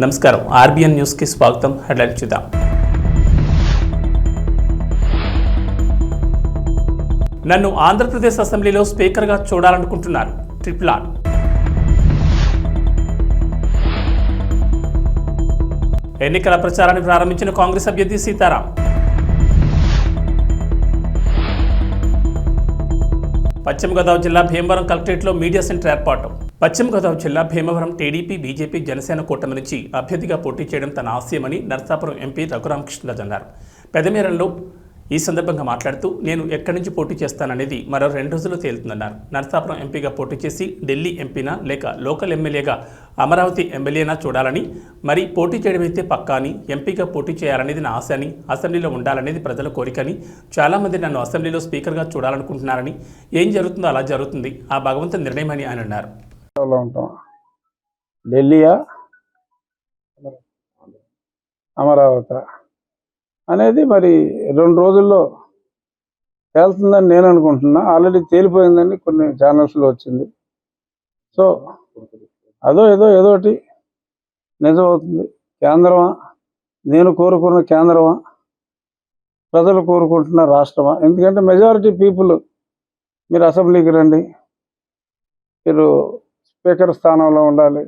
నమస్కారం RBN news కి స్వాగతం. హెడ్లైన్ చూద్దాం. నన్ను ఆంధ్రప్రదేశ్ అసెంబ్లీలో స్పీకర్ గా చూడాలనుకుంటున్నారు ట్రిపుల్ ఆర్. ఎన్నికల ప్రచారాన్ని ప్రారంభించిన కాంగ్రెస్ అభ్యర్థి సీతారాం. పశ్చిమ గోదావరి జిల్లా భీమవరం కలెక్టరేట్లో మీడియా సెంటర్ ఏర్పాటు. పశ్చిమ గోదావరి జిల్లా భీమవరం టీడీపీ, బీజేపీ, జనసేన కూటమి నుంచి అభ్యర్థిగా పోటీ చేయడం తన ఆశయమని నరసాపురం ఎంపీ రఘురామకృష్ణరాజు అన్నారు. పెదమేరంలో ఈ సందర్భంగా మాట్లాడుతూ నేను ఎక్కడి నుంచి పోటీ చేస్తాననేది మరో 2 రోజుల్లో తేలుతుందన్నారు. నరసాపురం ఎంపీగా పోటీ చేసి ఢిల్లీ ఎంపీనా లేక లోకల్ ఎమ్మెల్యేగా అమరావతి ఎమ్మెల్యేనా చూడాలని, మరి పోటీ చేయడం అయితే పక్కా అని, ఎంపీగా పోటీ చేయాలనేది నా ఆశ అని, అసెంబ్లీలో ఉండాలనేది ప్రజల కోరికని, చాలామంది నన్ను అసెంబ్లీలో స్పీకర్గా చూడాలనుకుంటున్నారని, ఏం జరుగుతుందో అలా జరుగుతుంది, ఆ భగవంతుని నిర్ణయమని ఆయన అన్నారు. ఢిల్లీయా అమరావతి అనేది మరి 2 రోజుల్లో తేలుతుందని నేను అనుకుంటున్నా. ఆల్రెడీ తేలిపోయిందని కొన్ని ఛానల్స్లో వచ్చింది. సో ఏదోటి నిజమవుతుంది. కేంద్రమా, నేను కోరుకున్న కేంద్రమా, ప్రజలు కోరుకుంటున్న రాష్ట్రమా? ఎందుకంటే మెజారిటీ పీపుల్ మీరు అసెంబ్లీకి రండి, మీరు స్పీకర్ స్థానంలో ఉండాలి,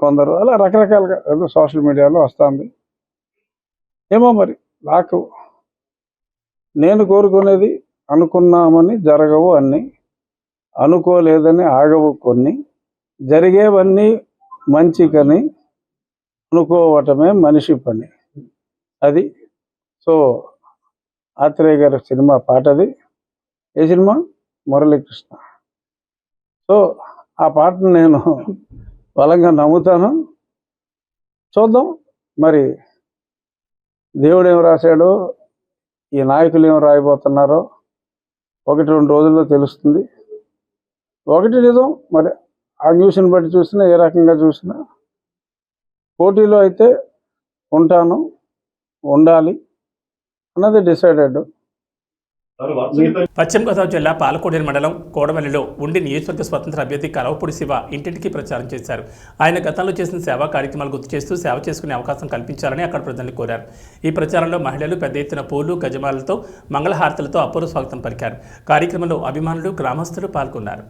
కొందరు అలా రకరకాలుగా ఏదో సోషల్ మీడియాలో వస్తుంది. ఏమో మరి నాకు నేను కోరుకునేది అనుకున్నామని జరగవు అన్నీ, అనుకోలేదని ఆగవు కొన్ని, జరిగేవన్నీ మంచికని అనుకోవటమే మనిషి పని. అది సో ఆత్రేయ గారి సినిమా పాటది. ఏ సినిమా? మురళీకృష్ణ. సో ఆ పాటను నేను బలంగా నమ్ముతాను. చూద్దాం మరి దేవుడు ఏం రాశాడో, ఈ నాయకులు ఏం రాయబోతున్నారో 1-2 రోజుల్లో తెలుస్తుంది. ఒకటి నిజం, మరి ఆ న్యూస్ని బట్టి చూసినా, ఏ రకంగా చూసినా పోటీలో అయితే ఉంటాను, ఉండాలి అన్నది డిసైడెడ్. పశ్చిమ గోదావరి జిల్లా పాలకోడేరు మండలం కోడవల్లిలో ఉండి నియోజకవర్గ స్వతంత్ర అభ్యర్థి కలవపూడి శివ ఇంటింటికి ప్రచారం చేశారు. ఆయన గతంలో చేసిన సేవా కార్యక్రమాలు గుర్తు చేస్తూ సేవ చేసుకునే అవకాశం కల్పించాలని అక్కడ ప్రజల్ని కోరారు. ఈ ప్రచారంలో మహిళలు పెద్ద ఎత్తున పూలు, గజమాలతో, మంగళహారతులతో అపూర్వ స్వాగతం పలికారు. కార్యక్రమంలో అభిమానులు, గ్రామస్తులు పాల్గొన్నారు.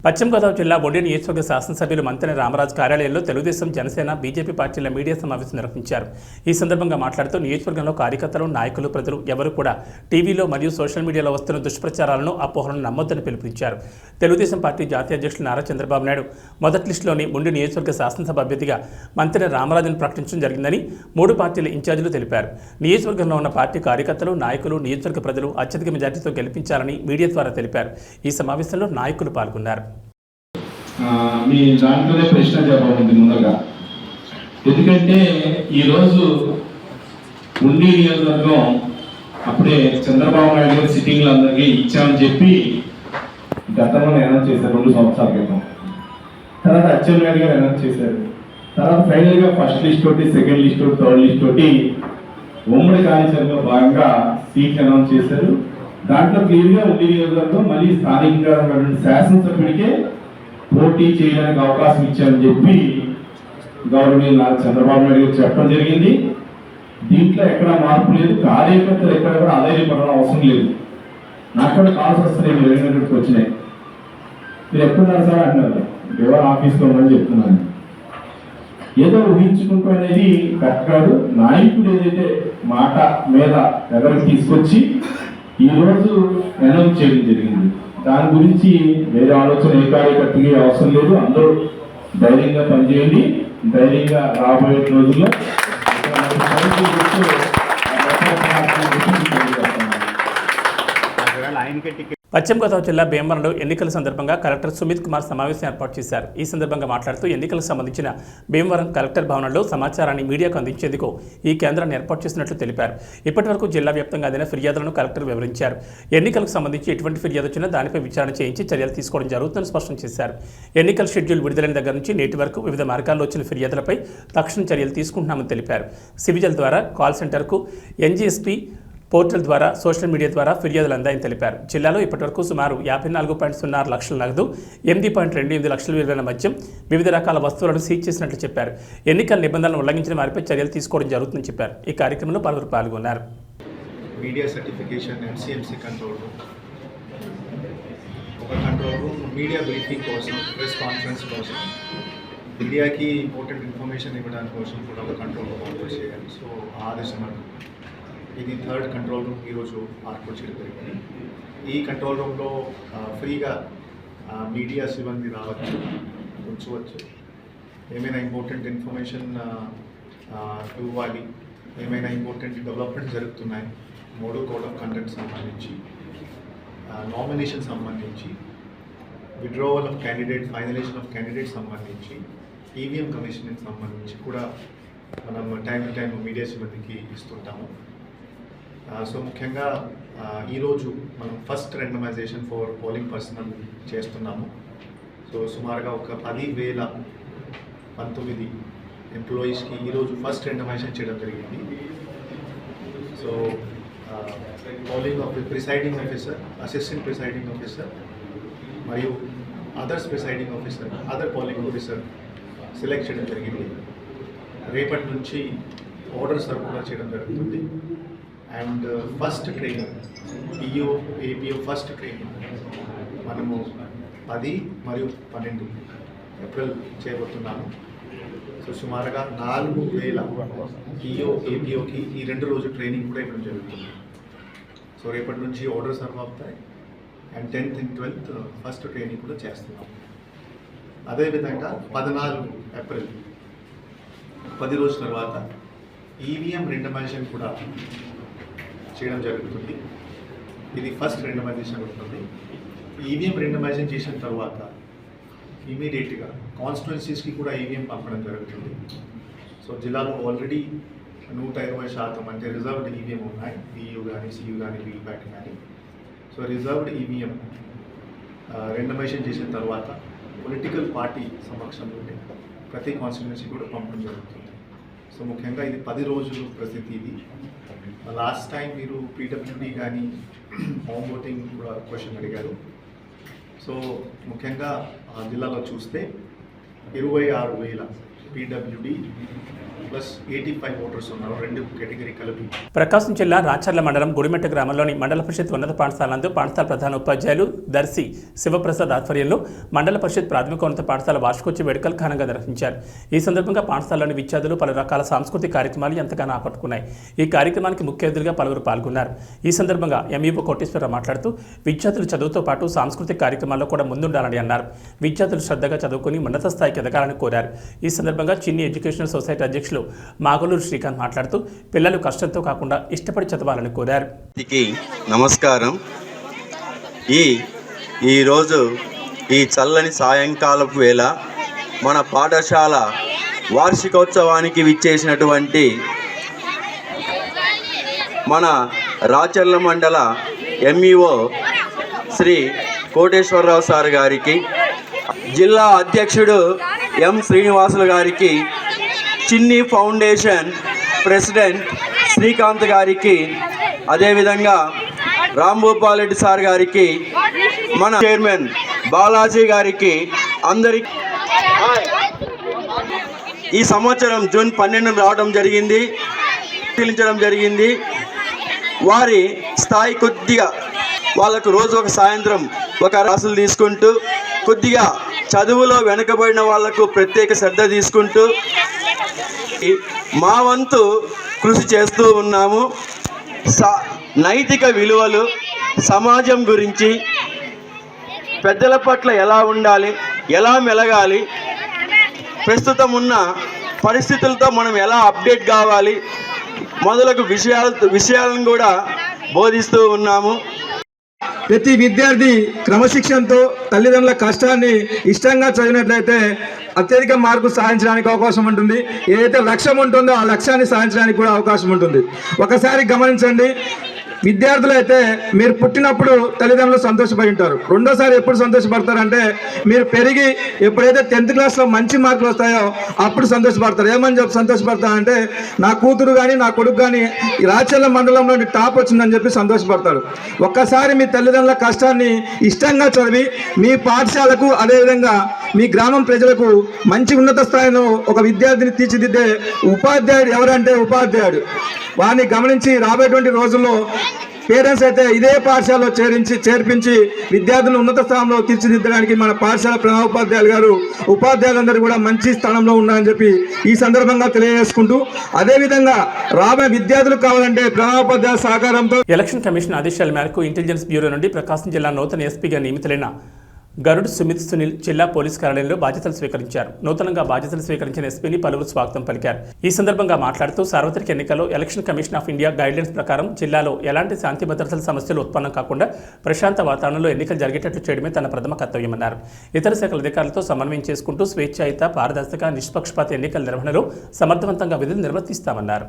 పశ్చిమ గోదావరి జిల్లా బొడ్డి నియోజకవర్గ శాసనసభ్యులు మంతెన రామరాజు కార్యాలయంలో తెలుగుదేశం, జనసేన, బీజేపీ పార్టీల మీడియా సమావేశం నిర్వహించారు. ఈ సందర్భంగా మాట్లాడుతూ నియోజకవర్గంలో కార్యకర్తలు, నాయకులు, ప్రజలు ఎవరు కూడా టీవీలో మరియు సోషల్ మీడియాలో వస్తున్న దుష్ప్రచారాలను, అపోహలను నమ్మొద్దని పిలుపునిచ్చారు. తెలుగుదేశం పార్టీ జాతీయ అధ్యక్షులు నారా చంద్రబాబు నాయుడు మొదటి లిస్టులోని బొండి నియోజకవర్గ శాసనసభ అభ్యర్థిగా మంతెన రామరాజును ప్రకటించడం జరిగిందని 3 పార్టీల ఇన్ఛార్జీలు తెలిపారు. నియోజకవర్గంలో ఉన్న పార్టీ కార్యకర్తలు, నాయకులు, నియోజకవర్గ ప్రజలు అత్యధిక మెజార్టీతో గెలిపించాలని మీడియా ద్వారా తెలిపారు. ఈ సమావేశంలో నాయకులు పాల్గొన్నారు. మీ దాంట్లోనే ప్రశ్న జవాబు ముందుగా, ఎందుకంటే ఈరోజు ఉండి నియోజకవర్గం అప్పుడే చంద్రబాబు నాయుడు గారు సిట్టింగ్లు అందరికీ ఇచ్చామని చెప్పి గతంలో అనౌన్స్ చేశారు 2 సంవత్సరాల క్రితం. తర్వాత అచ్చెన్నాయుడు గారు అనౌన్స్ చేశారు. తర్వాత ఫైనల్గా ఫస్ట్ లిస్ట్ తోటి, సెకండ్ లిస్ట్ తోటి, థర్డ్ లిస్ట్ తోటి ఉమ్మడి కార్యాచరణలో భాగంగా సీట్లు అనౌన్స్ చేశారు. దాంట్లో క్లియర్గా ఉండి నియోజకవర్గం మళ్ళీ స్థానికంగా ఉన్నటువంటి శాసనసభ్యుడికే పోటీ చేయడానికి అవకాశం ఇచ్చామని చెప్పి గవర్నమెంట్ నారా చంద్రబాబు నాయుడు గారు చెప్పడం జరిగింది. దీంట్లో ఎక్కడ మార్పు లేదు. కార్యకర్తలు ఎక్కడ కూడా ఆదాయపడడం అవసరం లేదు. నాకు కూడా కాల్స్ వస్తున్నాయి, మీరు 2 గంటలకు వచ్చినాయి. మీరు ఎప్పుడున్నారు సార్ అంటున్నారు, ఎవరు ఆఫీస్లో ఉన్నారని చెప్తున్నాను. ఏదో ఊహించుకుంటూ అనేది కరెక్ట్ కాదు. నాయకుడు ఏదైతే మాట మీద ఎవరికి తీసుకొచ్చి ఈరోజు అనౌన్స్ చేయడం జరిగింది, దాని గురించి వేరే ఆలోచన ఏ కార్యకర్తకి అవసరం లేదు. అందరూ ధైర్యంగా పనిచేయండి. ధైర్యంగా రాబోయే రోజుల్లో పశ్చిమ గోదావరి జిల్లా భీమవరంలో ఎన్నికల సందర్భంగా కలెక్టర్ సుమిత్ కుమార్ సమావేశం ఏర్పాటు చేశారు. ఈ సందర్భంగా మాట్లాడుతూ ఎన్నికలకు సంబంధించిన భీమవరం కలెక్టర్ భవనంలో సమాచారాన్ని మీడియాకు అందించేందుకు ఈ కేంద్రాన్ని ఏర్పాటు చేసినట్లు తెలిపారు. ఇప్పటివరకు జిల్లా వ్యాప్తంగా అందిన ఫిర్యాదులను కలెక్టర్ వివరించారు. ఎన్నికలకు సంబంధించి ఎటువంటి ఫిర్యాదు వచ్చినా దానిపై విచారణ చేయించి చర్యలు తీసుకోవడం జరుగుతుందని స్పష్టం చేశారు. ఎన్నికల షెడ్యూల్ విడుదలైన దగ్గర నుంచి నేటి వరకు వివిధ మార్గాల్లో వచ్చిన ఫిర్యాదులపై తక్షణ చర్యలు తీసుకుంటున్నామని తెలిపారు. సివిజిల్ ద్వారా కాల్ సెంటర్కు, ఎన్జీఎస్పీ పోర్టల్ ద్వారా, సోషల్ మీడియా ద్వారా ఫిర్యాదులు అందాయని తెలిపారు. జిల్లాలో ఇప్పటివరకు సుమారు 54.06 లక్షల నగదు, 8.28 లక్షల విలువైన మద్యం, వివిధ రకాల వస్తువులను సీజ్ చేసినట్లు చెప్పారు. ఎన్నికల నిబంధనలను ఉల్లంఘించిన వారిపై చర్యలు తీసుకోవడం జరుగుతుందని చెప్పారు. ఈ కార్యక్రమంలో పలువురు పాల్గొన్నారు. Media certification, MCMC control room, ఒక కంట్రోల్ రూమ్ మీడియా బ్రీఫింగ్ కోసం, ప్రెస్ కాన్ఫరెన్స్ కోసం, మీడియాకి ఇంపార్టెంట్ ఇన్ఫర్మేషన్ ఇవ్వడానికి కోసం కూడా ఒక కంట్రోల్ రూమ్ ఆపరేట్ చేయాలి. సో ఆదేశం ఇది 3rd కంట్రోల్ రూమ్ ఈరోజు ఏర్పాటు చేయడం జరిగింది. ఈ కంట్రోల్ రూమ్లో ఫ్రీగా మీడియా సిబ్బంది రావచ్చు, ఉంచవచ్చు. ఏమైనా ఇంపార్టెంట్ ఇన్ఫర్మేషన్ ఇవ్వాలి, ఏమైనా ఇంపార్టెంట్ డెవలప్మెంట్ జరుగుతున్నాయి, మోడల్ కోడ్ ఆఫ్ కండక్ట్ సంబంధించి, నామినేషన్ సంబంధించి, withdrawal of candidate, finalisation of candidate సంబంధించి, ఈవీఎం కమిషనింగ్ సంబంధించి కూడా మనం టైం టు టైం మీడియా సిబ్బందికి ఇస్తుంటాము. సో ముఖ్యంగా ఈరోజు మనం first randomization for polling personal చేస్తున్నాము. సో సుమారుగా ఒక 10,019 ఎంప్లాయీస్కి ఈరోజు ఫస్ట్ రెండమైజేషన్ చేయడం జరిగింది. So polling presiding officer, assistant presiding officer మరియు others presiding officer, other polling officer select చేయడం జరిగింది. రేపటి నుంచి ఆర్డర్ సర్కులర్ చేయడం జరుగుతుంది. And first training, PO APO first training మనము 10 మరియు 12 ఏప్రిల్ చేయబోతున్నాము. సో సుమారుగా 4,000 పిఓ ఏపీఓకి ఈ 2 రోజులు ట్రైనింగ్ కూడా ఇవ్వడం జరుగుతుంది. సో రేపటి నుంచి ఆర్డర్ సర్వ్ అవుతాయి. And 10th and 12th first training కూడా చేస్తున్నాం. అదేవిధంగా 14 ఏప్రిల్ 10 రోజుల తర్వాత ఈవీఎం రెండమైజేషన్ కూడా చేయడం జరుగుతుంది. ఇది ఫస్ట్ రెండమైజేషన్ ఉంటుంది. ఈవీఎం రెండమైజేషన్ చేసిన తర్వాత ఇమీడియట్గా కాన్స్టిట్యున్సీస్కి కూడా ఈవీఎం పంపడం జరుగుతుంది. సో జిల్లాలో ఆల్రెడీ 120% అంటే రిజర్వ్డ్ ఈవీఎం ఉన్నాయి, బియూ కానీ, సియూ కానీ, వీల్ప్యాట్ కానీ. సో రిజర్వ్డ్ ఈవీఎం రెండమైజేషన్ చేసిన తర్వాత పొలిటికల్ పార్టీ సమక్షంలో ప్రతి కాన్స్టిట్యున్సీ కూడా పంపడం జరుగుతుంది. సో ముఖ్యంగా ఇది 10 రోజులు ప్రసిద్ధి. ఇది లాస్ట్ టైం మీరు పీడబ్ల్యూడీ కానీ హోమ్ ఓటింగ్ కూడా క్వశ్చన్ అడిగారు. సో ముఖ్యంగా జిల్లాలో చూస్తే 26,000 పీడబ్ల్యూడీ ప్లస్ 85 ఓటర్స్ ఉన్నారు, 2 కేటగిరీ కలిపి. ప్రకాశం జిల్లా రాచర్ల మండలం గుడిమెట్ట గ్రామంలోని మండల పరిషత్ ఉన్నత పాఠశాల నందు పాఠశాల ప్రధాన ఉపాధ్యాయులు దర్శి శివప్రసాద్ ఆధ్వర్యంలో మండల పరిషత్ ప్రాథమిక ఉన్నత పాఠశాల వార్షికోత్సవ వేడుకలు ఘనంగా నిర్వహించారు. ఈ సందర్భంగా పాఠశాలలోని విద్యార్థులు పలు రకాల సాంస్కృతిక కార్యక్రమాలు ఎంతగానో ఆకట్టుకున్నాయి. ఈ కార్యక్రమానికి ముఖ్య అతిథులుగా పలువురు పాల్గొన్నారు. ఈ సందర్భంగా ఎంఈఓ కోటేశ్వరరావు మాట్లాడుతూ విద్యార్థులు చదువుతో పాటు సాంస్కృతిక కార్యక్రమాల్లో కూడా ముందుండాలని అన్నారు. విద్యార్థులు శ్రద్ధగా చదువుకుని ఉన్నత స్థాయికి ఎదగాలని కోరారు. ఈ సందర్భంగా చిన్ని ఎడ్యుకేషనల్ సొసైటీ అధ్యక్షులు మాగలూరు శ్రీకాంత్ మాట్లాడుతూ పిల్లలు కష్టంతో కాకుండా ఇష్టపడి చదవాలని కోరారు. నమస్కారం. ఈరోజు ఈ చల్లని సాయంకాలపు వేళ మన పాఠశాల వార్షికోత్సవానికి విచ్చేసినటువంటి మన రాచర్ల మండల ఎంఈఓ శ్రీ కోటేశ్వరరావు సార్ గారికి, జిల్లా అధ్యక్షుడు ఎం శ్రీనివాసులు గారికి, చిన్ని ఫౌండేషన్ ప్రెసిడెంట్ శ్రీకాంత్ గారికి, అదేవిధంగా రాంభూపాల్ రెడ్డి సార్ గారికి, మన చైర్మన్ బాలాజీ గారికి, అందరికీ ఈ సంవత్సరం జూన్ 12 రావడం జరిగింది, పిలిచడం జరిగింది. వారి స్థాయి కొద్దిగా వాళ్ళకు రోజు ఒక సాయంత్రం ఒక రాసులు తీసుకుంటూ కొద్దిగా చదువులో వెనుకబడిన వాళ్లకు ప్రత్యేక శ్రద్ధ తీసుకుంటూ మా వంతు కృషి చేస్తూ ఉన్నాము. నైతిక విలువలు, సమాజం గురించి, పెద్దల పట్ల ఎలా ఉండాలి, ఎలా మెలగాలి, ప్రస్తుతం ఉన్న పరిస్థితులతో మనం ఎలా అప్డేట్ కావాలి మొదలగు విషయాలను కూడా బోధిస్తూ ఉన్నాము. ప్రతి విద్యార్థి క్రమశిక్షణతో తల్లిదండ్రుల కష్టాన్ని ఇష్టంగా చదివినట్లయితే అత్యధిక మార్కులు సాధించడానికి అవకాశం ఉంటుంది. ఏదైతే లక్ష్యం ఉంటుందో ఆ లక్ష్యాన్ని సాధించడానికి కూడా అవకాశం ఉంటుంది. ఒకసారి గమనించండి, విద్యార్థులు అయితే మీరు పుట్టినప్పుడు తల్లిదండ్రులు సంతోషపడి ఉంటారు. రెండోసారి ఎప్పుడు సంతోషపడతారంటే మీరు పెరిగి ఎప్పుడైతే 10th క్లాస్లో మంచి మార్కులు వస్తాయో అప్పుడు సంతోషపడతారు. ఏమని చెప్పి సంతోషపడతారంటే నా కూతురు కానీ నా కొడుకు కానీ రాచర్ల మండలంలో టాప్ వచ్చిందని చెప్పి సంతోషపడతాడు. ఒక్కసారి మీ తల్లిదండ్రుల కష్టాన్ని ఇష్టంగా చదివి మీ పాఠశాలకు అదేవిధంగా మీ గ్రామం ప్రజలకు మంచి ఉన్నత స్థాయిలో ఒక విద్యార్థిని తీర్చిదిద్దే ఉపాధ్యాయుడు ఎవరంటే ఉపాధ్యాయుడు. వారిని గమనించి రాబోయేటువంటి రోజుల్లో పేరెంట్స్ అయితే ఇదే పాఠశాలలో చేర్పించి విద్యార్థులను ఉన్నత స్థానంలో తీర్చిదిద్దడానికి మన పాఠశాల ప్రధాన ఉపాధ్యాయులు గారు ఉపాధ్యాయులందరూ కూడా మంచి స్థానంలో ఉన్నారని చెప్పి ఈ సందర్భంగా తెలియజేసుకుంటూ, అదేవిధంగా రాబోయే విద్యార్థులు కావాలంటే ప్రధాన ఉపాధ్యాయుల సహకారంతో ఎలక్షన్ కమిషన్ ఆదేశాల మేరకు ఇంటెలిజెన్స్ బ్యూరో నుండి ప్రకాశం జిల్లా నూతన ఎస్పీగా నియమితులైన గరుడ్ సుమిత్ సునీల్ జిల్లా పోలీస్ కార్యాలయంలో బాధ్యతలు స్వీకరించారు. నూతనంగా బాధ్యతలు స్వీకరించిన ఎస్పీని పలువురు స్వాగతం పలికారు. ఈ సందర్భంగా మాట్లాడుతూ సార్వత్రిక ఎన్నికల్లో election commission of India guidelines ప్రకారం జిల్లాలో ఎలాంటి శాంతి భద్రతల సమస్యలు ఉత్పన్నం కాకుండా ప్రశాంత వాతావరణంలో ఎన్నికలు జరిగేటట్లు చేయడమే తన ప్రథమ కర్తవ్యమన్నారు. ఇతర శాఖల అధికారులతో సమన్వయం చేసుకుంటూ స్వేచ్ఛాయుత, పారదర్శక, నిష్పక్షపాత ఎన్నికల నిర్వహణలో సమర్థవంతంగా విధులు నిర్వర్తిస్తామన్నారు.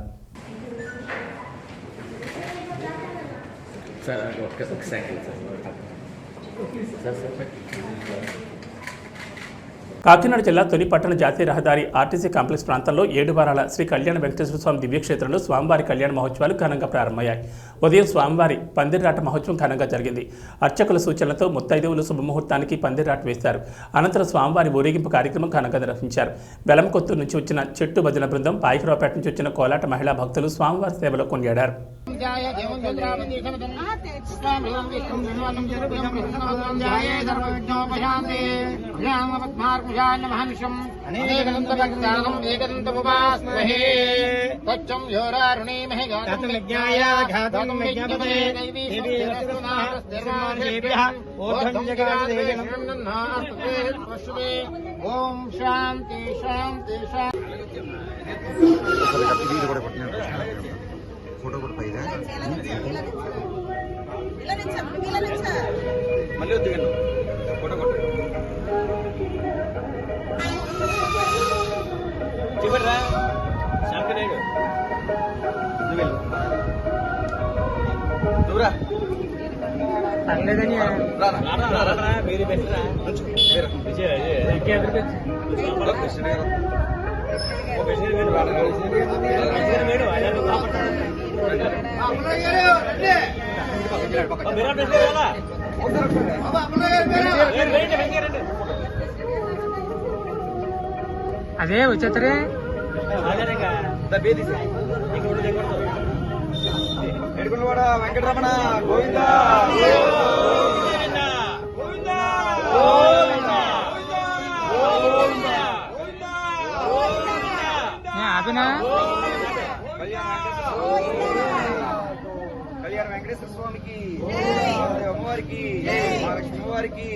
కాకినాడ జిల్లా తొలి పట్టణ జాతీయ రహదారి ఆర్టీసీ కాంప్లెక్స్ ప్రాంతంలో 7 వారాల శ్రీ కళ్యాణ వెంకటేశ్వర స్వామి దివ్యక్షేత్రంలో స్వామివారి కళ్యాణ మహోత్సవాలు ఘనంగా ప్రారంభమయ్యాయి. ఉదయం స్వామివారి పందిర్రాట మహోత్సవం ఘనంగా జరిగింది. అర్చకుల సూచనలతో ముత్తైదువులు శుభముహూర్తానికి పందిర్రాట వేశారు. అనంతరం స్వామివారి ఊరేగింపు కార్యక్రమం ఘనంగా నిర్వహించారు. బెలంకొత్తూరు నుంచి వచ్చిన చెట్టు భజన బృందం, పాయికరావుపేట నుంచి వచ్చిన కోలాట మహిళా భక్తులు స్వామివారి సేవలో కొనియాడారు. ఓం శాంతి శాంతి ఫోటో కూడా పైగా మళ్ళీ వద్దు ఫోటో కొట్టు చివరిరా శంకరేడు నువ్వురా తగ్గలేదని మీరు పెట్టరా అదే వచ్చేతరే ఎడుకున్నవాడ వెంకటరమణ గోవింద ఆపినా కళ్యాణ వెంకటేశ్వర స్వామికి, అమ్మవారికి, మహాలక్ష్మి అమ్మవారికి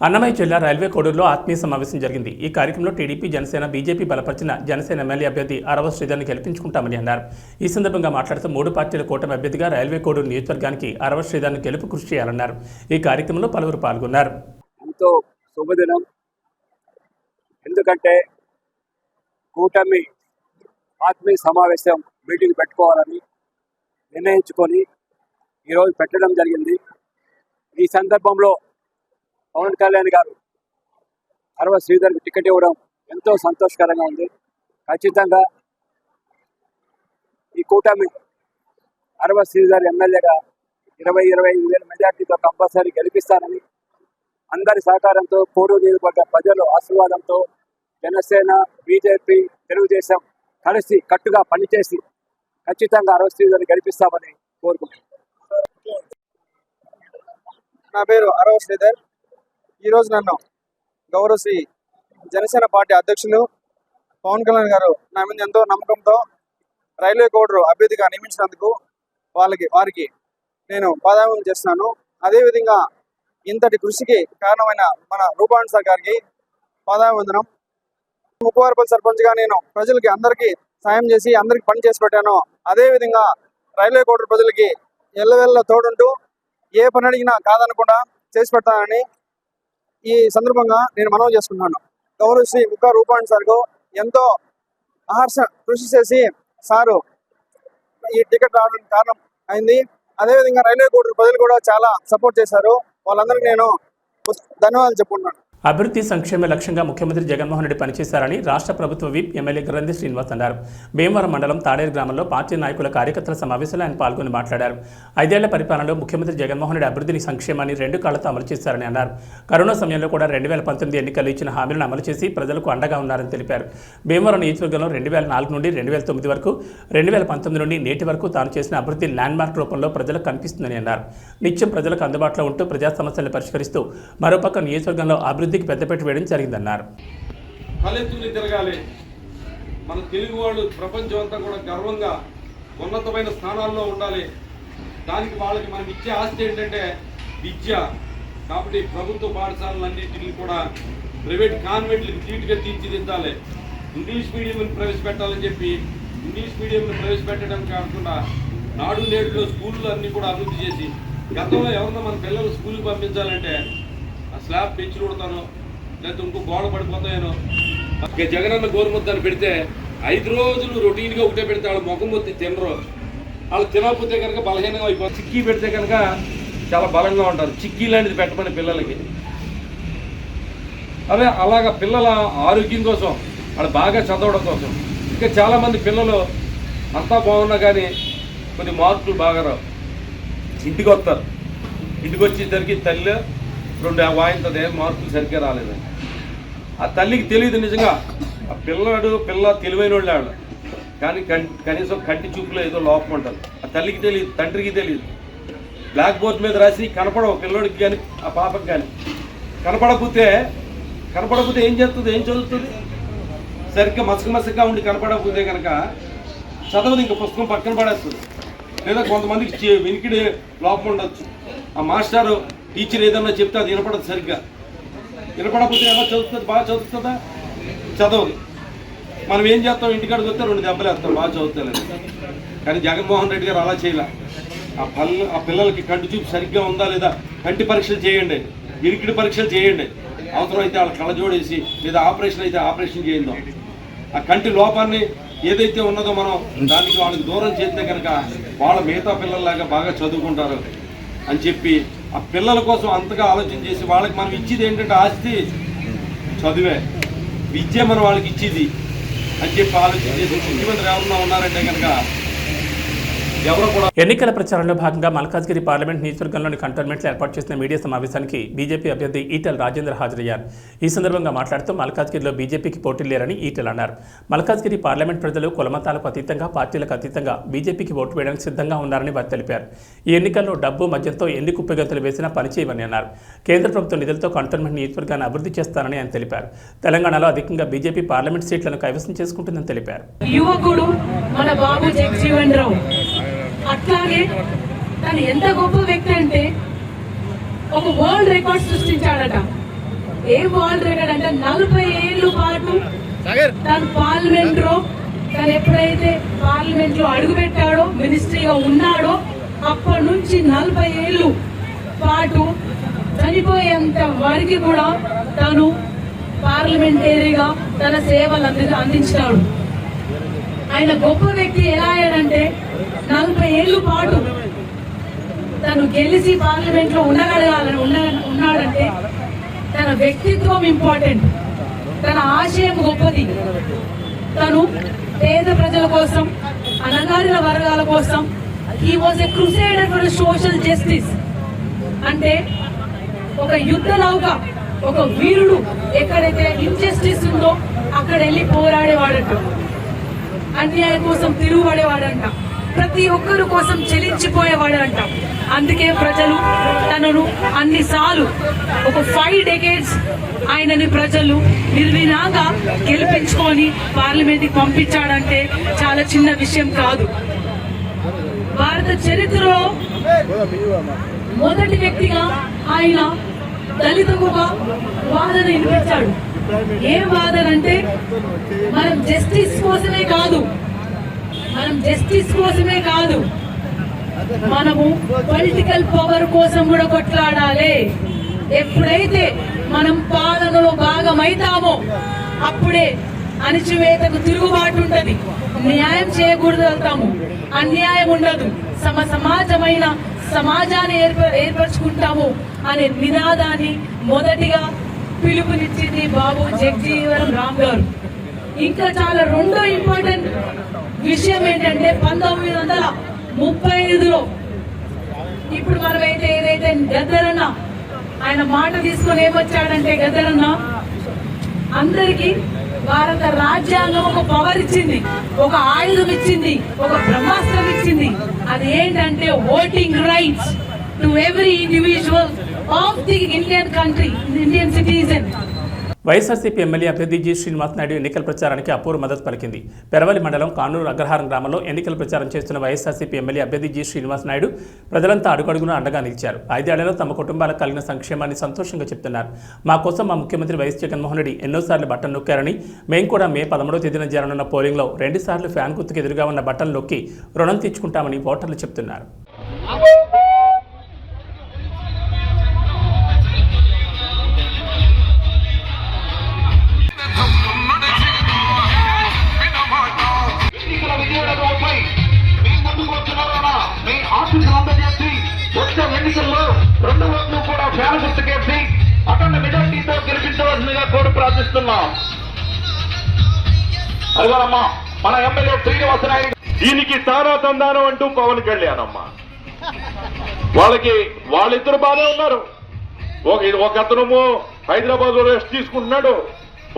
అన్నమయ్య జిల్లా రైల్వే కోడూరులో ఆత్మీయ సమావేశం జరిగింది. ఈ కార్యక్రమంలో టీడీపీ, జనసేన, బీజేపీ బలపరిచిన జనసేన ఎమ్మెల్యే అభ్యర్థి అరవ శ్రీధర్ని గెలిపించుకుంటామని అన్నారు. ఈ సందర్భంగా మాట్లాడుతూ 3 పార్టీల కూటమి అభ్యర్థిగా రైల్వే కోడూరు నియోజకవర్గానికి అరవ శ్రీధర్ని గెలుపు కృషి చేయాలన్నారు. ఈ కార్యక్రమంలో పలువురు పాల్గొన్నారు. ఎంతో శుభదినం. ఎందుకంటే కూటమి ఆత్మీయ సమావేశం మీటింగ్ పెట్టుకోవాలని నిర్ణయించుకొని ఈరోజు పెట్టడం జరిగింది. ఈ సందర్భంలో పవన్ కళ్యాణ్ గారు అరవ శ్రీధర్కి టికెట్ ఇవ్వడం ఎంతో సంతోషకరంగా ఉంది. ఖచ్చితంగా ఈ కూటమి అరవ శ్రీధర్ ఎమ్మెల్యేగా 20-25 వేల మెజార్టీతో కంపల్సరీ గెలిపిస్తారని, అందరి సహకారంతో, కోడూరు నియోజకవర్గ ప్రజల ఆశీర్వాదంతో జనసేన, బీజేపీ, తెలుగుదేశం కలిసి కట్టుగా పనిచేసి ఖచ్చితంగా అరవ శ్రీధర్ని గెలిపిస్తామని కోరుకుంటున్నాను. నా పేరు అరవ శ్రీధర్. ఈరోజు నన్ను గౌరవ శ్రీ జనసేన పార్టీ అధ్యక్షులు పవన్ కళ్యాణ్ గారు నా మీద ఎంతో నమ్మకంతో రైల్వే కోడరు అభ్యర్థిగా నియమించినందుకు వారికి నేను పాదాభివందనం చేస్తున్నాను. అదేవిధంగా ఇంతటి కృషికి కారణమైన మన రూపాణి సార్ గారికి పాదాభివందనం. ముప్పవరపల్లి సర్పంచ్గా నేను ప్రజలకి అందరికీ సాయం చేసి అందరికి పని చేసి పెట్టాను. అదేవిధంగా రైల్వే కోడరు ప్రజలకి ఎల్లవెల్ల తోడుంటూ ఏ పని అడిగినా కాదనకుండా చేసి పెడతానని ఈ సందర్భంగా నేను మనవి చేసుకున్నాను. గౌరవ శ్రీ ముక్కా రూపాణి సార్కు ఎంతో అహర్ష కృషి చేసి సారు ఈ టికెట్ రావడానికి కారణం అయింది. అదేవిధంగా రైల్వే కోడరు ప్రజలు కూడా చాలా సపోర్ట్ చేశారు. వాళ్ళందరికీ నేను ధన్యవాదాలు చెప్పుకున్నాను. అభివృద్ధి సంక్షేమ లక్ష్యంగా ముఖ్యమంత్రి జగన్మోహన్ రెడ్డి పనిచేశారని రాష్ట్ర ప్రభుత్వ విప్ ఎమ్మెల్యే గ్రంథి శ్రీనివాస్ అన్నారు. భీమవరం మండలం తాడేరు గ్రామంలో పార్టీ నాయకుల కార్యకర్తల సమావేశంలో ఆయన పాల్గొని మాట్లాడారు. 5 ఏళ్ల పరిపాలనలో ముఖ్యమంత్రి జగన్మోహన్ రెడ్డి అభివృద్ధిని సంక్షేమాన్ని 2 కాళ్లతో అమలు చేశారని అన్నారు. కరోనా సమయంలో కూడా 2019 ఎన్నికల్లో ఇచ్చిన హామీలను అమలు చేసి ప్రజలకు అండగా ఉన్నారని తెలిపారు. భీమవరం నియోజకవర్గంలో 2004 నుండి 2009 వరకు 2019 నుండి నేటి వరకు తాను చేసిన అభివృద్ధి ల్యాండ్మార్క్ రూపంలో ప్రజలకు కనిపిస్తుందని అన్నారు. నిత్యం ప్రజలకు అందుబాటులో ఉంటూ ప్రజా సమస్యలను పరిష్కరిస్తూ మరోపక్క నియోజకవర్గంలో అభివృద్ధికి పెద్దపీట వేయడం జరిగిందన్నారు. తలెత్తుని తిరగాలి. మన తెలుగు వాళ్ళు ప్రపంచం అంతా కూడా గర్వంగా ఉన్నతమైన స్థానాల్లో ఉండాలి. దానికి వాళ్ళకి మనకి ఇచ్చే ఆస్తి ఏంటంటే విద్య. కాబట్టి ప్రభుత్వ పాఠశాలలన్నింటినీ కూడా ప్రైవేట్ కాన్వెంట్లకు ధీటుగా తీర్చిదిద్దాలి. ఇంగ్లీష్ మీడియంని ప్రవేశపెట్టాలని చెప్పి ఇంగ్లీష్ మీడియంని ప్రవేశపెట్టడం కాకుండా నాడు నేడులో స్కూళ్ళు అన్నీ కూడా అభివృద్ధి చేసి, గతంలో ఎవరన్నా మన పిల్లలు స్కూల్కి పంపించాలంటే ఆ స్లాబ్ పెంచి కొడతాను లేకపోతే ఇంకో గోడ పడిపోతాయనో. జగనన్న గోరుముద్దని పెడితే 5 రోజులు రొటీన్గా ఒకటే పెడితే వాళ్ళు ముఖం మొత్తి తినరు. వాళ్ళు తినకపోతే కనుక బలహీనంగా అయిపోతారు. చిక్కీ పెడితే కనుక చాలా బలంగా ఉంటారు. చిక్కీ లాంటిది పెట్టమని పిల్లలకి. అదే అలాగా పిల్లల ఆరోగ్యం కోసం, వాళ్ళు బాగా చదవడం కోసం. ఇంకా చాలామంది పిల్లలు అంతా బాగున్నా కానీ కొన్ని మార్కులు బాగా రావు. ఇంటికి వస్తారు. ఇంటికి వచ్చేసరికి తల్లి 2 వాయింతది మార్కులు సరిగ్గా రాలేదని. ఆ తల్లికి తెలియదు నిజంగా. ఆ పిల్ల తెలివైన వాళ్ళు కానీ కనీసం కంటి చూపులో ఏదో లోపం ఉంటుంది. ఆ తల్లికి తెలియదు, తండ్రికి తెలియదు. బ్లాక్ బోర్డ్ మీద రాసి కనపడవు పిల్లోడికి కానీ ఆ పాపకి కానీ. కనపడకపోతే ఏం చేస్తుంది, ఏం చదువుతుంది? సరిగ్గా మసకగా ఉండి కనపడకపోతే కనుక చదవదు. ఇంకా పుస్తకం పక్కన పడేస్తుంది. లేదా కొంతమందికి వినికిడి లోపం ఉండొచ్చు. ఆ మాస్టారు టీచర్ ఏదన్నా చెప్తే అది వినపడదు సరిగ్గా. వినపడకపోతే ఎలా చదువుతుంది? బాగా చదువుతుందా? చదవదు. మనం ఏం చేస్తాం? ఇంటికాడికి వస్తే 2 దెబ్బలు వేస్తాం బాగా చదువుతలేదు. కానీ జగన్మోహన్ రెడ్డి గారు అలా చేయలే. ఆ పిల్లలకి కంటి చూపు సరిగ్గా ఉందా లేదా కంటి పరీక్షలు చేయండి, వినికిడి పరీక్షలు చేయండి. అవసరం అయితే వాళ్ళ కళ్ళజోడేసి లేదా ఆపరేషన్ అయితే ఆపరేషన్ చేయిందాం. ఆ కంటి లోపాన్ని ఏదైతే ఉన్నదో మనం దానికి వాళ్ళకి దూరం చేస్తే కనుక వాళ్ళ మిగతా పిల్లల్లాగా బాగా చదువుకుంటారు అని చెప్పి ఆ పిల్లల కోసం అంతగా ఆలోచన చేసి వాళ్ళకి మనం ఇచ్చేది ఏంటంటే ఆస్తి చదువే, విద్య మనం వాళ్ళకి ఇచ్చేది అని చెప్పి ఆలోచన చేసి ముఖ్యమంత్రి ఎవరన్నా ఉన్నారంటే కనుక ఎన్నికల ప్రచారంలో భాగంగా మల్కాజ్గిరి పార్లమెంట్ నియోజకవర్గంలోని కంటోన్మెంట్లో ఏర్పాటు చేసిన మీడియా సమావేశానికి బీజేపీ అభ్యర్థి ఈటెల రాజేందర్ హాజరయ్యారు. ఈ సందర్భంగా మాట్లాడుతూ మల్కాజ్గిరిలో బీజేపీకి పోటీ లేరని ఈటెల అన్నారు. మల్కాజ్గిరి పార్లమెంట్ ప్రజలు కులమతాలకు అతీతంగా, పార్టీలకు అతీతంగా బీజేపీకి ఓటు వేయడానికి సిద్ధంగా ఉన్నారని వారు తెలిపారు. ఈ ఎన్నికల్లో డబ్బు మద్యంతో ఎన్ని కుప్పిగంతులు వేసినా పనిచేయమని అన్నారు. కేంద్ర ప్రభుత్వ నిధులతో కంటోన్మెంట్ నియోజకవర్గాన్ని అభివృద్ధి చేస్తారని ఆయన తెలిపారు. తెలంగాణలో అధికంగా బీజేపీ పార్లమెంట్ సీట్లను కైవసం చేసుకుంటుందని తెలిపారు. యువకుడు మన బాబు జగజీవన్ రావు అట్లాగే తను ఎంత గొప్ప వ్యక్తి అంటే ఒక వరల్డ్ రికార్డ్ సృష్టించాడట. ఏ వరల్డ్ రికార్డ్ అంటే 40 ఏళ్ల పాటు తను పార్లమెంట్ లో తను ఎప్పుడైతే పార్లమెంట్ లో అడుగు పెట్టాడో, మినిస్ట్రీగా ఉన్నాడో అప్పటి నుంచి 40 ఏళ్ల పాటు చనిపోయేంత వరకు కూడా తను పార్లమెంటరీగా తన సేవలు అందించాడు. ఆయన గొప్ప వ్యక్తి ఎలా అయ్యాడంటే 40 ఏళ్ల పాటు తను గెలిచి పార్లమెంట్ లో ఉన్నాడంటే తన వ్యక్తిత్వం ఇంపార్టెంట్, తన ఆశయం గొప్పది. తను పేద ప్రజల కోసం, అణగారిన వర్గాల కోసం he was a crusader for social justice. అంటే ఒక యుద్ధ నౌక, ఒక వీరుడు ఎక్కడైతే ఇన్జస్టిస్ ఉందో అక్కడ వెళ్ళి పోరాడేవాడట, అన్యాయం కోసం తిరుగుబడేవాడంట. ప్రతి ఒక్కరు కోసం చెలించిపోయేవాడు అంటాం. అందుకే ప్రజలు తనను అన్నిసార్లు ఒక 5 decades ఆయనని ప్రజలు నిర్వినాగా గెలిపించుకొని పార్లమెంట్కి పంపించాడంటే చాలా చిన్న విషయం కాదు. భారత చరిత్రలో మొదటి వ్యక్తిగా ఆయన దళితుగా వాదన వినిపించాడు. ఏం వాదన అంటే మనం జస్టిస్ కోసమే కాదు మనము పొలిటికల్ పవర్ కోసం కూడా కొట్లాడాలి. ఎప్పుడైతే మనం పాలనలో భాగమైతామో అప్పుడే అణచివేతకు తిరుగుబాటు ఉంటది, న్యాయం చేయకూడదు, అన్యాయం ఉండదు, సమాజమైన సమాజాన్ని ఏర్పరచుకుంటాము అనే నినాదాన్ని మొదటిగా పిలుపునిచ్చింది బాబు జగజీవన్ రామ్ గారు. ఇంకా చాలా రెండో ఇంపార్టెంట్ విషయం ఏంటంటే 1935లో ఇప్పుడు మనమైతే ఏదైతే గద్దరన్న ఆయన మాట తీసుకొని ఏమొచ్చాడంటే, గద్దరన్న అందరికీ భారత రాజ్యాంగం ఒక పవర్ ఇచ్చింది, ఒక ఆయుధం ఇచ్చింది, ఒక బ్రహ్మాస్త్రం ఇచ్చింది. అది ఏంటంటే voting rights to every individual of the Indian country, Indian citizen. YSRCP MLA అభ్యర్థి జి శ్రీనివాస్ నాయుడు ఎన్నికల ప్రచారానికి అపూర్వ మద్దతు పలికింది. పెరవలి మండలం కానూరు అగ్రహారం గ్రామంలో ఎన్నికల ప్రచారం చేస్తున్న వైఎస్ఆర్సీపీ ఎమ్మెల్యే అభ్యర్థి జి శ్రీనివాస్ నాయుడు ప్రజలంతా అడుగడుగునా అండగా నిలిచారు. 5 ఏళ్లలో తమ కుటుంబాలకు కలిగిన సంక్షేమాన్ని సంతోషంగా చెప్తున్నారు. మా కోసం మా ముఖ్యమంత్రి వైఎస్ జగన్మోహన్ రెడ్డి ఎన్నోసార్లు బట్టలు నొక్కారని, మేము కూడా మే 13వ తేదీన జరగనున్న పోలింగ్లో 2 సార్లు ఫ్యాన్ గుర్తుకు ఎదురుగా ఉన్న బట్టలు నొక్కి రుణం తీర్చుకుంటామని ఓటర్లు చెప్తున్నారు. ఎన్నికల్లో 2 ఓట్లు కూడా ఫ్యాన్ గుర్తుకేసి అఖండ మెజార్టీతో గెలిపించవలసిందిగా కోరి ప్రార్థిస్తున్నాం. అదిగోనమ్మా మన ఎమ్మెల్యే శ్రీనివాస నాయుడు. దీనికి తారాతందానం అంటూ పవన్ కళ్యాణ్ అమ్మా, వాళ్ళిద్దరు బాగా ఉన్నారు. ఒక అతను హైదరాబాద్ లో రెస్ట్ తీసుకుంటున్నాడు,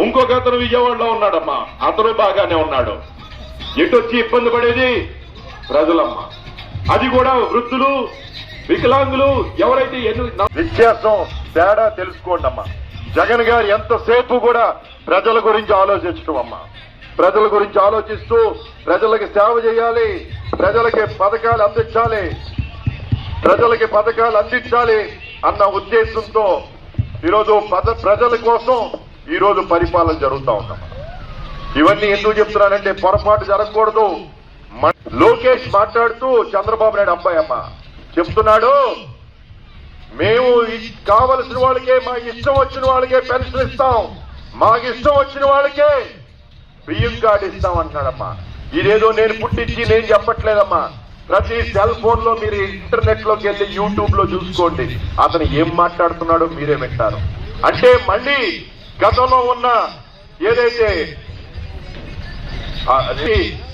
ఇంకొక అతను విజయవాడలో ఉన్నాడమ్మా, అతను బాగానే ఉన్నాడు. ఎటొచ్చి ఇబ్బంది పడేది ప్రజలమ్మా, అది కూడా వృద్ధులు, వికలాంగులు, ఎవరైతే వ్యత్యాసం తేడా తెలుసుకోండి అమ్మా. జగన్ గారు ఎంతసేపు కూడా ప్రజల గురించి ఆలోచించడం అమ్మా, ప్రజల గురించి ఆలోచిస్తూ ప్రజలకి సేవ చేయాలి, ప్రజలకి పథకాలు అందించాలి అన్న ఉద్దేశంతో ఈరోజు ప్రజల కోసం ఈరోజు పరిపాలన జరుగుతూ ఉందమ్మా. ఇవన్నీ ఎందుకు చెప్తున్నానంటే పొరపాటు జరగకూడదు. లోకేష్ మాట్లాడుతూ చంద్రబాబు నాయుడు అబ్బాయి అమ్మ చెప్తున్నాడు, మేము కావలసిన వాళ్ళకే, మాకు ఇష్టం వచ్చిన వాళ్ళకే పెన్షన్ ఇస్తాం, మాకు ఇష్టం వచ్చిన వాళ్ళకే బియ్యం కార్డు ఇస్తాం అంటున్నాడమ్మా. ఇదేదో నేను పుట్టించి నేను చెప్పట్లేదమ్మా. ప్రతి సెల్ ఫోన్ లో మీరు ఇంటర్నెట్ లోకి వెళ్ళి యూట్యూబ్ లో చూసుకోండి, అతను ఏం మాట్లాడుతున్నాడో మీరే వింటారు. అంటే మళ్ళీ గతంలో ఉన్న ఏదైతే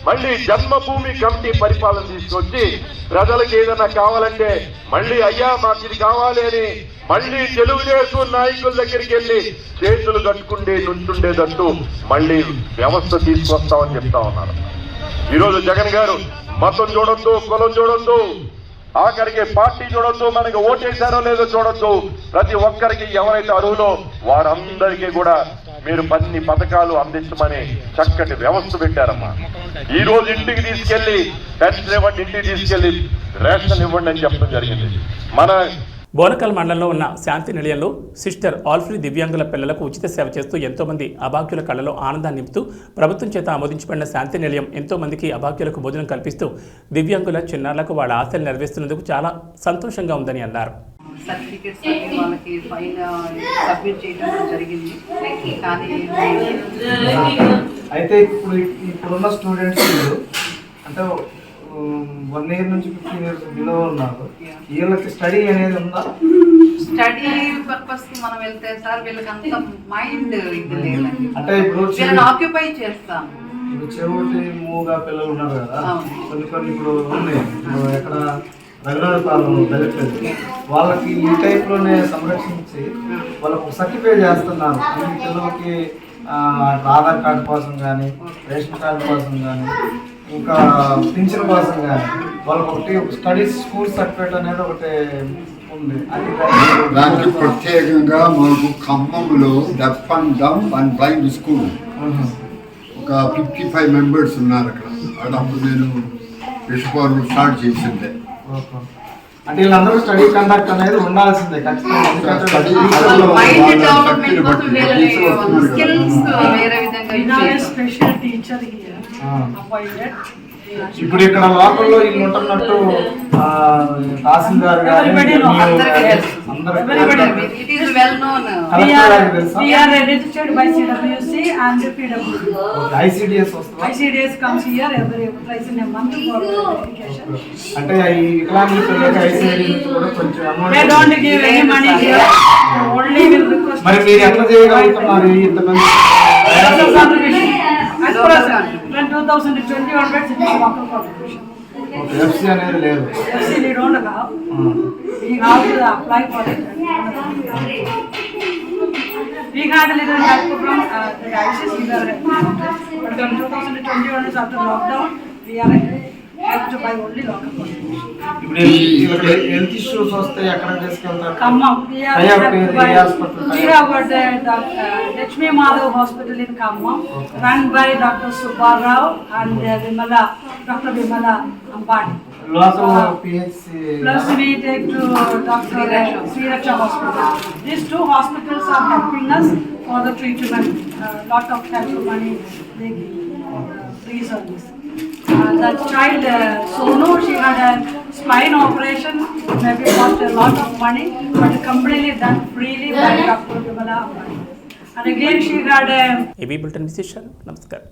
మళ్ళీ జన్మభూమి కమిటీ పరిపాలన తీసుకొచ్చి ప్రజలకు ఏదైనా కావాలంటే మళ్ళీ అయ్యా మాకు ఇది కావాలి అని మళ్ళీ తెలుగుదేశం నాయకుల దగ్గరికి వెళ్ళి చేతులు కట్టుకుంటే నుంచుండేటట్టు మళ్ళీ వ్యవస్థ తీసుకొస్తామని చెప్తా ఉన్నారు. ఈరోజు జగన్ గారు మతం చూడొద్దు, కులం చూడొద్దు, ఆఖరికి పార్టీ చూడొద్దు, మనకి ఓటేశారో లేదో చూడొద్దు, ప్రతి ఒక్కరికి ఎవరైతే అర్హులో వారందరికీ కూడా మీరు అన్ని పథకాలు అందించమని చక్కటి వ్యవస్థ పెట్టారమ్మా. ఈ రోజు ఇంటికి తీసుకెళ్లి పెన్షన్ ఇవ్వండి, ఇంటికి తీసుకెళ్లి రేషన్ ఇవ్వండి అని చెప్పడం జరిగింది. మన బోనకల్ మండలంలో ఉన్న శాంతి నిలయంలో సిస్టర్ ఆల్ఫ్రీ దివ్యాంగుల పిల్లలకు ఉచిత సేవ చేస్తూ ఎంతోమంది అభాగ్యుల కళ్ళలో ఆనందాన్ని నింపుతూ ప్రభుత్వం చేత ఆమోదించబడిన శాంతి నిలయం ఎంతోమందికి అభాగ్యులకు భోజనం కల్పిస్తూ దివ్యాంగుల చిన్నారులకు వాళ్ళ ఆశలు నెరవేరుస్తున్నందుకు చాలా సంతోషంగా ఉందని అన్నారు. సర్టిఫికెట్స్ అన్ని వాళ్ళకి ఫైల్ సబ్మిట్ చేయడం జరిగింది. కానీ అయితే ఇప్పుడున్న స్టూడెంట్స్ అంటే 1 year నుంచి 15 years బిలో ఉన్నారు, వీళ్ళకి స్టడీ అనేది ఉందా? స్టడీ పర్పస్ కి మనం వెళ్తే సార్ వీళ్ళకి అంత మైండ్ ఇది లేదండి. అంటే ఇప్పుడు ఆక్యుపై చేస్తాం. ఇప్పుడు చెవుటి మూగా పిల్లలు ఉన్నారు కదా, కొన్ని ఇప్పుడు ఉన్నాయి, ఎక్కడ రఘునాథపాలెం దళితులు, వాళ్ళకి ఈ టైప్ లోనే సంరక్షించి వాళ్ళకు సర్టిఫై చేస్తున్నారు. ఈ పిల్లలకి ఆధార్ కార్డు కోసం కానీ, రేషన్ కార్డు కోసం కానీ, ఇంకా పింఛన్ కోసం కానీ వాళ్ళకి ఒకటి స్టడీస్ స్కూల్ సర్టిఫికేట్ అనేది ఒకటి ఉంది. అది దానికి ప్రత్యేకంగా మాకు ఖమ్మంలో deaf and dumb and blind school ఒక 55 మెంబర్స్ ఉన్నారు అక్కడ. అప్పుడు నేను విశ్వపాలు స్టార్ట్ చేసిందే. అంటే వీళ్ళందరూ స్టడీ కండక్ట్ అనేది ఉండాల్సిందే ఖచ్చితంగా. మైండ్ డెవలప్మెంట్ కోసం వీళ్ళని స్కిల్స్ వేరే విధంగా స్పెషల్ టీచర్ ఇప్పుడు ఇక్కడ లోకల్లో వీళ్ళు ఉంటున్నట్టు తహసీల్దార్ గారు it is well known. We are registered by CWC and PWC. ICDS వస్తుంది. ICDS comes here twice in a month for verification. అంటే ఈ ఇట్లాంటి పిల్లలకి ICDS కూడా కొంచెం amount. They don't give any money here. Only will request. మరి మీరు ఎట్లా చేయగలుగుతున్నారు ఇంతమంది? As per when 2020 onwards it is local contribution. Okay, FC అనేది లేదు. FC they don't have. We have to apply for it. We had a little help from the ICS either, but from 2020 onwards after lockdown we are have to buy only local contribution. ఇప్పుడు ఇక్కడ health issues వస్తే ఎక్కడ తీసుకెళ్తారు? Khammam. We have got the Lakshmi Madhav Hospital in Khammam, run by Dr. Subbarao and Vimala, Dr. Vimala Ambani. Local PHC. Plus we take to Dr. Sri Raksha Hospital. These two hospitals are helping us for the treatment. Lot of help money they give. Free service. That child Sonu, she had a spine operation, maybe cost a lot of money, but completely done freely by Dr. Vimala Ambani. And again she had a AB bulletin విశేషాలు. నమస్కారం.